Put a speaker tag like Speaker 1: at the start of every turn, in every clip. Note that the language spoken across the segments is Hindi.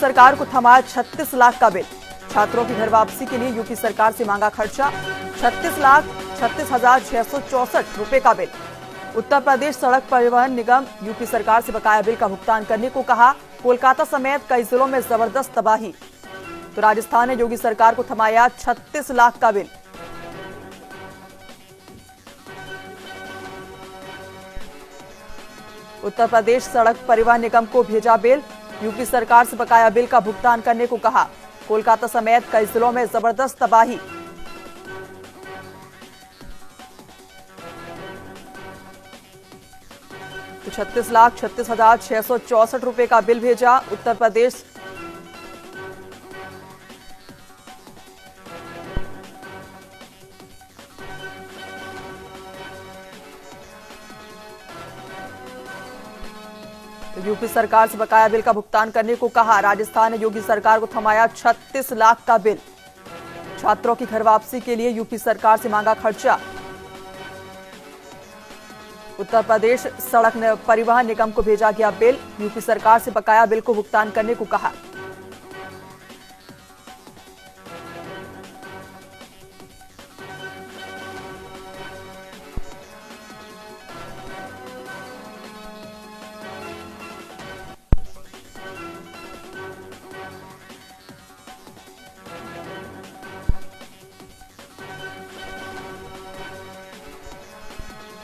Speaker 1: सरकार को थमाया 36 लाख का बिल। छात्रों की घर वापसी के लिए यूपी सरकार से मांगा खर्चा। 36,36,664 रुपए का बिल। उत्तर प्रदेश सड़क परिवहन निगम यूपी सरकार से बकाया बिल का भुगतान करने को कहा। कोलकाता समेत कई जिलों में जबरदस्त तबाही। तो राजस्थान ने योगी सरकार को थमाया 36 लाख का बिल। उत्तर प्रदेश सड़क परिवहन निगम को भेजा बिल। यूपी सरकार से बकाया बिल का भुगतान करने को कहा। कोलकाता समेत कई जिलों में जबरदस्त तबाही। तो 36,36,664 रुपए का बिल भेजा उत्तर प्रदेश। तो यूपी सरकार से बकाया बिल का भुगतान करने को कहा। राजस्थान ने योगी सरकार को थमाया 36 लाख का बिल। छात्रों की घर वापसी के लिए यूपी सरकार से मांगा खर्चा। उत्तर प्रदेश सड़क परिवहन निगम को भेजा गया बिल। यूपी सरकार से बकाया बिल को भुगतान करने को कहा।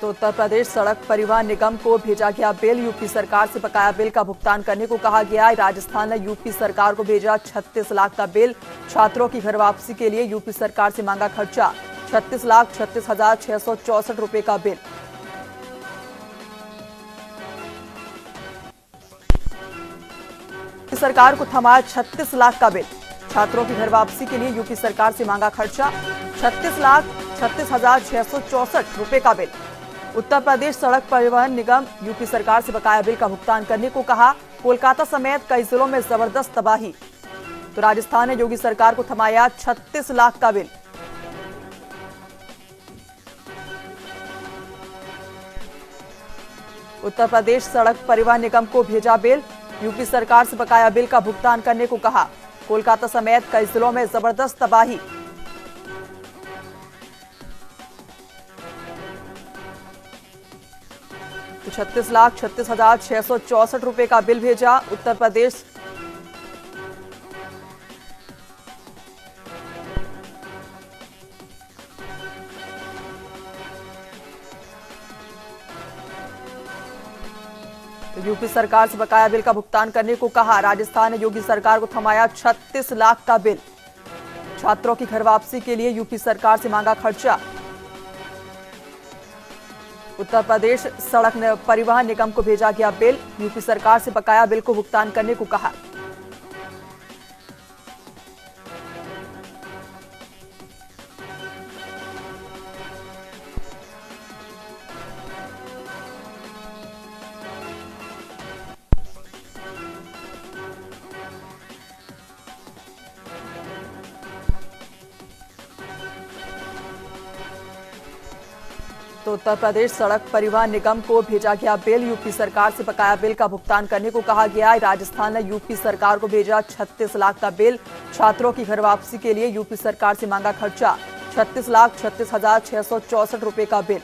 Speaker 1: तो उत्तर प्रदेश सड़क परिवहन निगम को भेजा गया बिल। यूपी सरकार से बकाया बिल का भुगतान करने को कहा गया। राजस्थान ने यूपी सरकार को भेजा 36 लाख का बिल। छात्रों की घर वापसी के लिए यूपी सरकार से मांगा खर्चा। 36,36,664 रुपए का बिल। सरकार को थमाया 36 लाख का बिल। छात्रों की घर वापसी के लिए यूपी सरकार से मांगा खर्चा। 36,36,664 रुपए का बिल। उत्तर प्रदेश सड़क परिवहन निगम यूपी सरकार से बकाया बिल का भुगतान करने को कहा। कोलकाता समेत कई जिलों में जबरदस्त तबाही। तो राजस्थान ने योगी सरकार को थमाया 36 लाख का बिल। उत्तर प्रदेश सड़क परिवहन निगम को भेजा बिल। यूपी सरकार से बकाया बिल का भुगतान करने को कहा। कोलकाता समेत कई जिलों में जबरदस्त तबाही। तो 36,36,664 रुपए का बिल भेजा उत्तर प्रदेश। तो यूपी सरकार से बकाया बिल का भुगतान करने को कहा। राजस्थान ने योगी सरकार को थमाया 36 लाख का बिल। छात्रों की घर वापसी के लिए यूपी सरकार से मांगा खर्चा। उत्तर प्रदेश सड़क परिवहन निगम को भेजा गया बिल। यूपी सरकार से बकाया बिल को भुगतान करने को कहा। तो उत्तर प्रदेश सड़क परिवहन निगम को भेजा गया बिल। यूपी सरकार से बकाया बिल का भुगतान करने को कहा गया। राजस्थान ने यूपी सरकार को भेजा 36 लाख का बिल। छात्रों की घर वापसी के लिए यूपी सरकार से मांगा खर्चा। 36,36,664 रुपए का बिल।